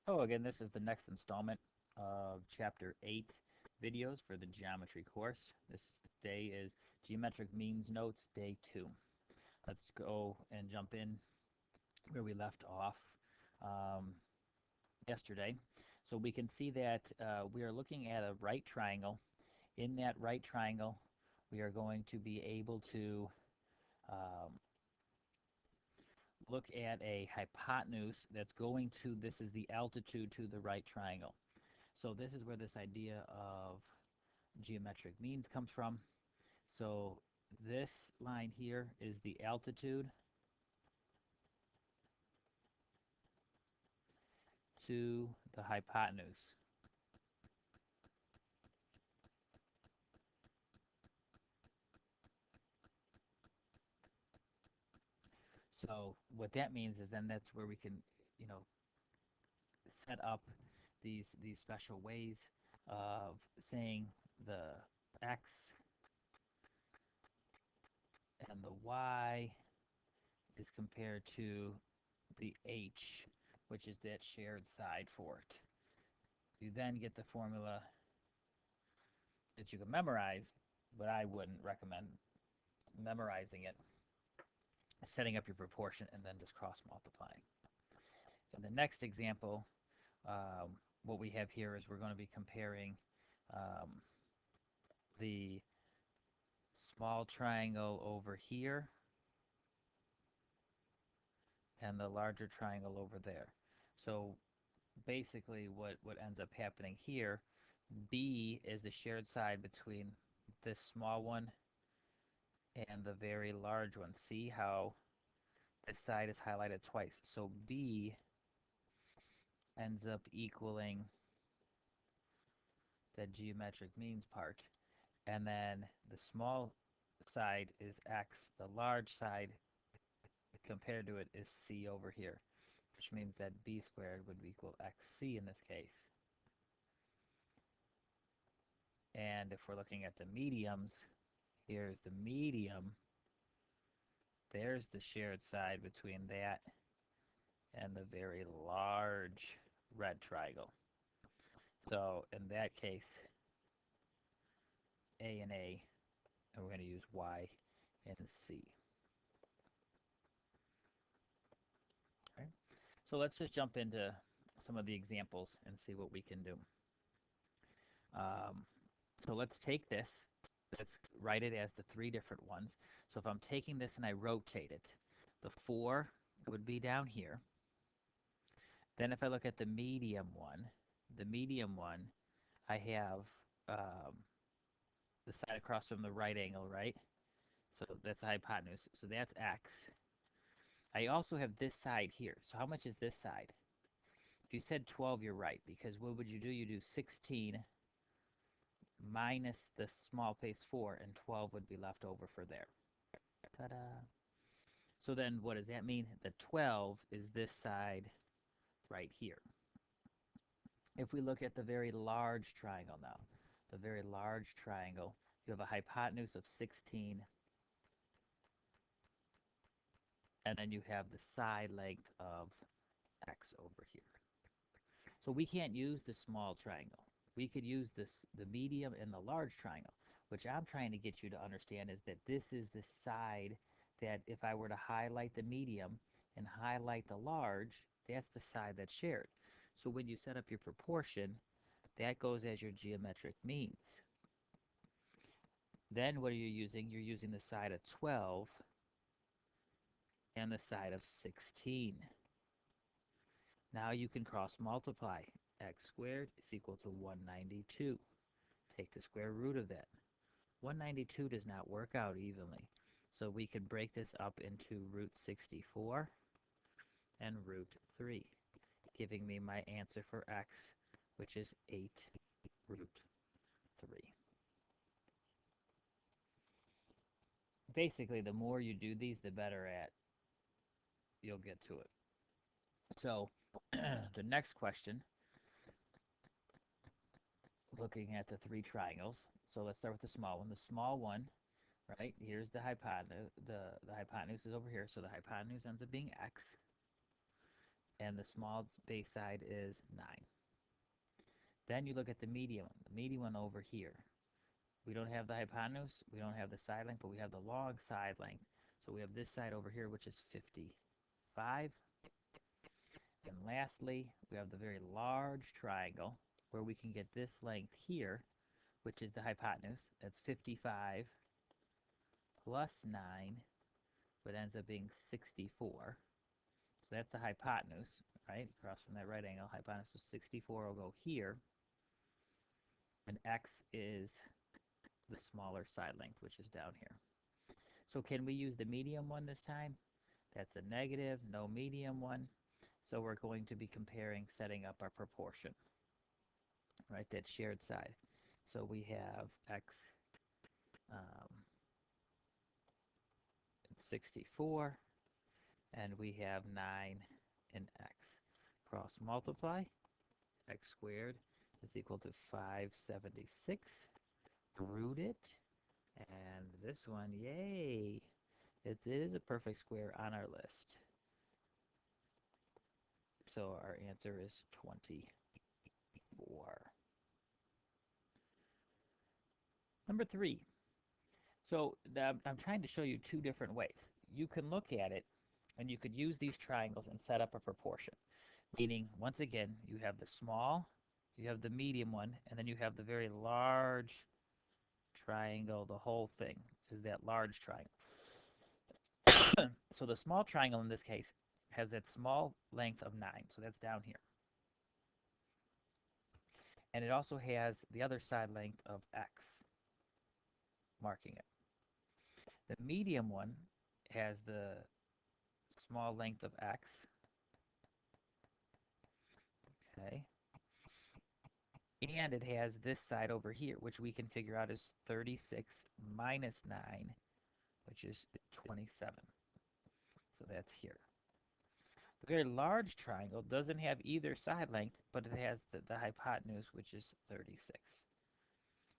Oh, again, this is the next installment of Chapter 8 videos for the geometry course. This day is Geometric Means Notes, Day 2. Let's go and jump in where we left off um, yesterday. So we can see that we are looking at a right triangle. In that right triangle, we are going to be able to um, look at a hypotenuse that's going to, this is the altitude to the right triangle. So this is where this idea of geometric means comes from. So this line here is the altitude to the hypotenuse. So what that means is then that's where we can, you know, set up these special ways of saying the x and the y is compared to the h, which is that shared side for it. You then get the formula that you can memorize, but I wouldn't recommend memorizing it, setting up your proportion, and then just cross multiplying. In the next example, what we have here is we're going to be comparing um, the small triangle over here and the larger triangle over there. So basically what ends up happening here, B is the shared side between this small one and the very large one. See how this side is highlighted twice. So B ends up equaling the geometric means part. And then the small side is x, the large side compared to it is c over here, which means that b squared would equal xc in this case. And if we're looking at the mediums, here's the medium. There's the shared side between that and the very large red triangle. So in that case, A and A, and we're going to use Y and C. All right. So let's just jump into some of the examples and see what we can do. Um, so let's take this, let's write it as the three different ones. So if I'm taking this and I rotate it, the 4 would be down here. Then if I look at the medium one, I have the side across from the right angle, right? So that's the hypotenuse. So that's x. I also have this side here. So how much is this side? If you said 12, you're right, because what would you do? You do 16 minus the small base 4, and 12 would be left over for there. Ta-da. So then what does that mean? The 12 is this side right here. If we look at the very large triangle now, the very large triangle, you have a hypotenuse of 16, and then you have the side length of x over here. So we can't use the small triangle. We could use the medium and the large triangle. Which I'm trying to get you to understand is that this is the side that if I were to highlight the medium and highlight the large, that's the side that's shared. So when you set up your proportion, that goes as your geometric means. Then what are you using? You're using the side of 12 and the side of 16. Now you can cross multiply. X squared is equal to 192. Take the square root of that. 192 does not work out evenly. So we can break this up into root 64 and root 3, giving me my answer for x, which is 8 root 3. Basically, the more you do these, the better at you'll get to it. So the next question, looking at the three triangles. So let's start with the small one. The small one, right? Here's the hypotenuse. The hypotenuse is over here. So the hypotenuse ends up being x. and the small base side is 9. Then you look at the medium one over here. We don't have the hypotenuse, we don't have the side length, but we have the long side length. So we have this side over here, which is 55. And lastly, we have the very large triangle where we can get this length here, which is the hypotenuse. That's 55 plus 9, but ends up being 64. So that's the hypotenuse, right? Across from that right angle, hypotenuse of 64 will go here. And x is the smaller side length, which is down here. So can we use the medium one this time? That's a negative, no medium one. So we're going to be comparing, setting up our proportion, right? That shared side. So we have x 64, and we have 9 in x. Cross multiply, x squared is equal to 576. Root it, and this one, yay! It is a perfect square on our list. So our answer is 24. Number 3. So I'm trying to show you two different ways. You can look at it, and you could use these triangles and set up a proportion. Meaning, once again, you have the small, you have the medium one, and then you have the very large triangle. The whole thing is that large triangle. So the small triangle in this case has that small length of 9. So that's down here. And it also has the other side length of x, marking it. The medium one has the small length of x. Okay. And it has this side over here, which we can figure out is 36 minus 9, which is 27. So that's here. The very large triangle doesn't have either side length, but it has the hypotenuse, which is 36.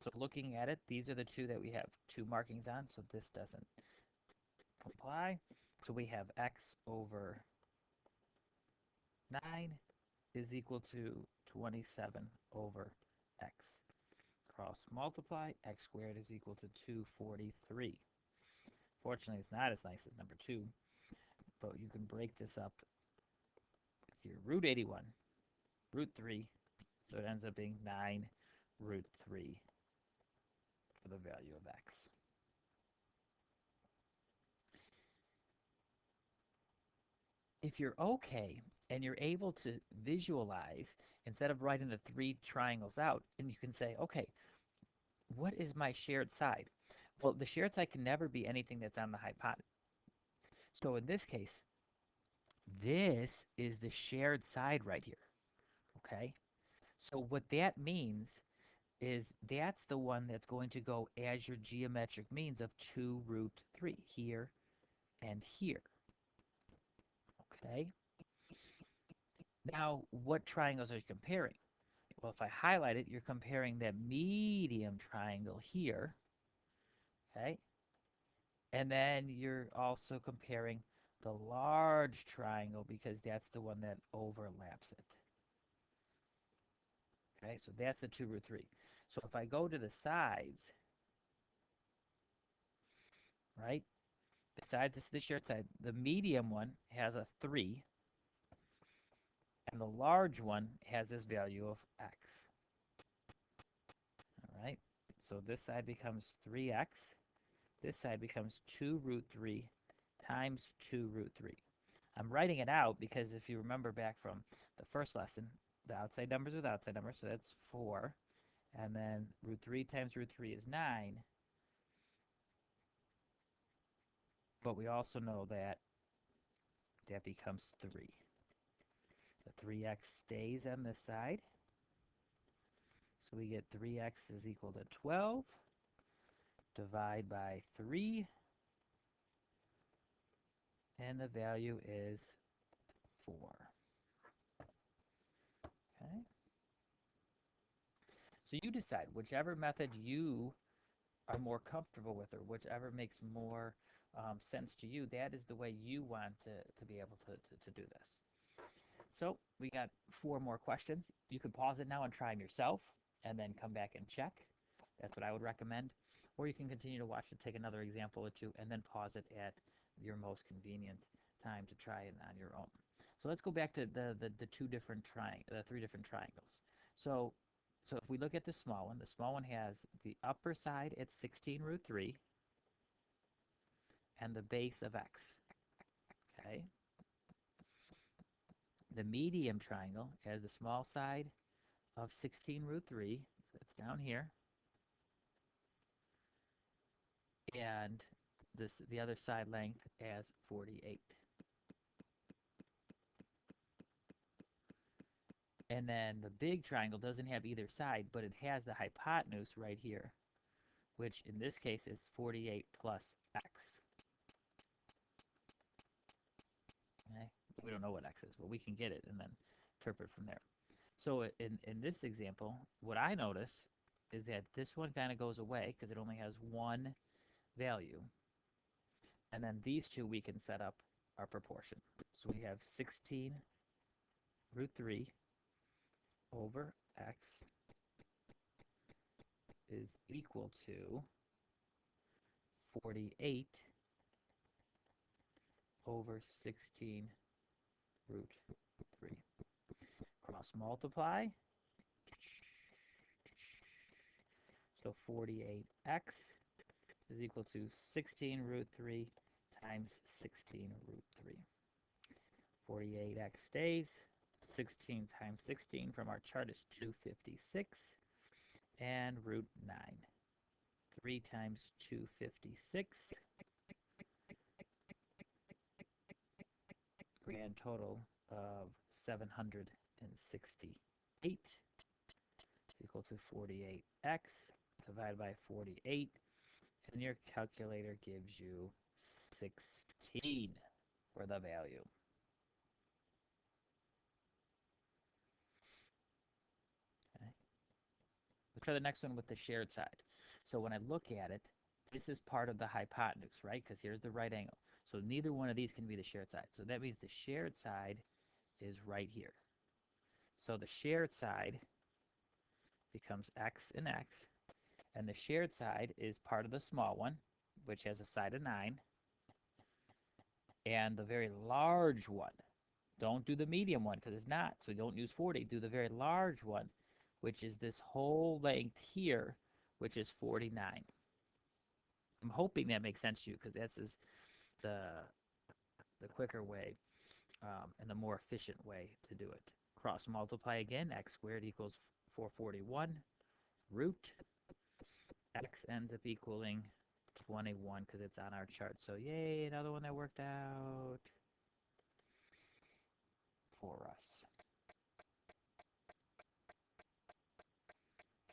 So looking at it, these are the two that we have two markings on, so this doesn't comply. So we have x over 9 is equal to 27 over x. Cross multiply, x squared is equal to 243. Fortunately, it's not as nice as number 2, but you can break this up with your root 81, root 3, so it ends up being 9 root 3 for the value of x. If you're okay and you're able to visualize, instead of writing the 3 triangles out, and you can say, okay, what is my shared side? Well, the shared side can never be anything that's on the hypotenuse. So in this case, this is the shared side right here, okay? So what that means is that's the one that's going to go as your geometric means of 2 root 3, here and here, okay? Now, what triangles are you comparing? Well, if I highlight it, you're comparing that medium triangle here, okay? And then you're also comparing the large triangle because that's the one that overlaps it. Okay, so that's the 2 root 3. So if I go to the sides, right, besides this is the shared side, the medium one has a 3, and the large one has this value of x. All right, so this side becomes 3x. This side becomes 2 root 3 times 2 root 3. I'm writing it out because if you remember back from the first lesson, the outside numbers with outside numbers, so that's 4. And then root 3 times root 3 is 9. But we also know that that becomes 3. The 3x stays on this side. So we get 3x is equal to 12. Divide by 3. And the value is 4. Okay. So you decide whichever method you are more comfortable with, or whichever makes more sense to you, that is the way you want to be able to do this. So we got 4 more questions. You can pause it now and try them yourself and then come back and check. That's what I would recommend. Or you can continue to watch it, take another example or two, and then pause it at your most convenient time to try it on your own. So let's go back to the three different triangles. So so if we look at the small one has the upper side at 16 root 3 and the base of x. Okay. The medium triangle has the small side of 16 root 3, so it's down here, and the other side length as 48. And then the big triangle doesn't have either side, but it has the hypotenuse right here, which in this case is 48 plus x. Okay? We don't know what x is, but we can get it and then interpret from there. So in this example, what I notice is that this one kind of goes away because it only has one value. And then these two we can set up our proportion. So we have 16 root 3 over x is equal to 48 over 16 root 3. Cross multiply. So 48x is equal to 16 root 3 times 16 root 3. 48x stays. 16 times 16 from our chart is 256. And root 9. 3 times 256. Grand total of 768 is equal to 48x divided by 48. And your calculator gives you 16 for the value. Okay. Let's try the next one with the shared side. So when I look at it, this is part of the hypotenuse, right? Because here's the right angle. So neither one of these can be the shared side. So that means the shared side is right here. So the shared side becomes x and x. And the shared side is part of the small one, which has a side of 9. And the very large one, don't do the medium one because it's not. So don't use 40. Do the very large one, which is this whole length here, which is 49. I'm hoping that makes sense to you because this is the quicker way and the more efficient way to do it. Cross multiply again. X squared equals 441. Root x ends up equaling 21 because it's on our chart. So yay, another one that worked out for us.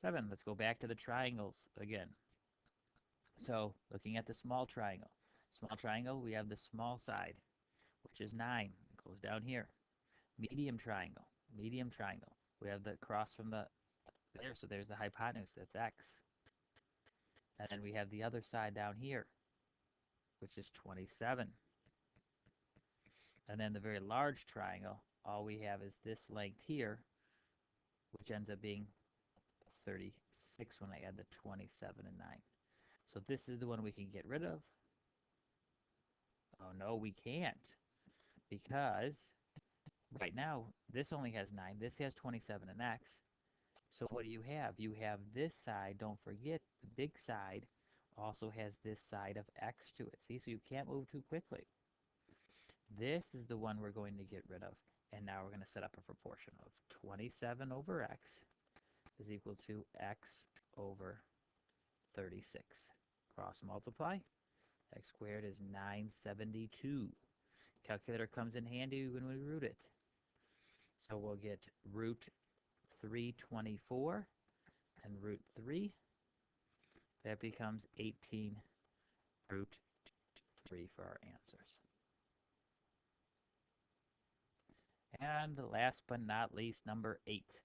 7, let's go back to the triangles again. So looking at the small triangle, we have the small side, which is 9. It goes down here. Medium triangle. We have the cross from there, so there's the hypotenuse, that's x. And then we have the other side down here, which is 27. And then the very large triangle, all we have is this length here, which ends up being 36 when I add the 27 and 9. So this is the one we can get rid of. Oh, no, we can't. Because right now, this only has 9. This has 27 and x. So what do you have? You have this side. Don't forget, the big side also has this side of x to it. See, so you can't move too quickly. This is the one we're going to get rid of. And now we're going to set up a proportion of 27 over x is equal to x over 36. Cross multiply. X squared is 972. Calculator comes in handy when we root it. So we'll get root 324 and root 3. That becomes 18 root 3 for our answers. And last but not least, number 8.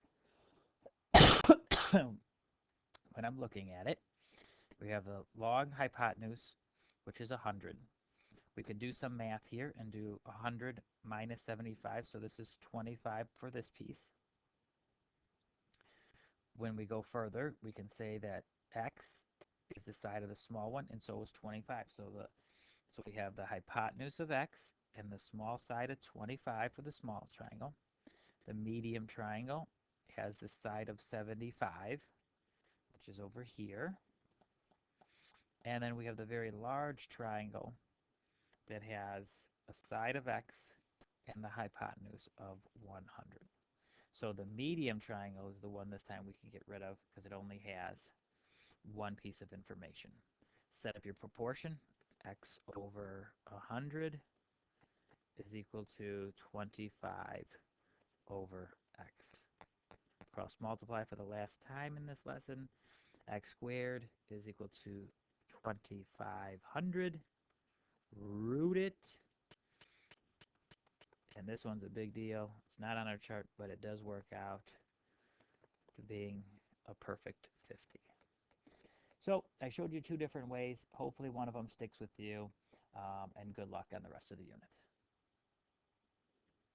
When I'm looking at it, we have the long hypotenuse, which is 100. We could do some math here and do 100 minus 75. So this is 25 for this piece. When we go further, we can say that x is the side of the small one, and so is 25. So we have the hypotenuse of x and the small side of 25 for the small triangle. The medium triangle has the side of 75, which is over here. And then we have the very large triangle that has a side of x and the hypotenuse of 100. So the medium triangle is the one this time we can get rid of because it only has one piece of information. Set up your proportion. X over 100 is equal to 25 over x. Cross multiply for the last time in this lesson. X squared is equal to 2500. Root it. And this one's a big deal. It's not on our chart, but it does work out to being a perfect 50. So I showed you two different ways. Hopefully one of them sticks with you, and good luck on the rest of the unit.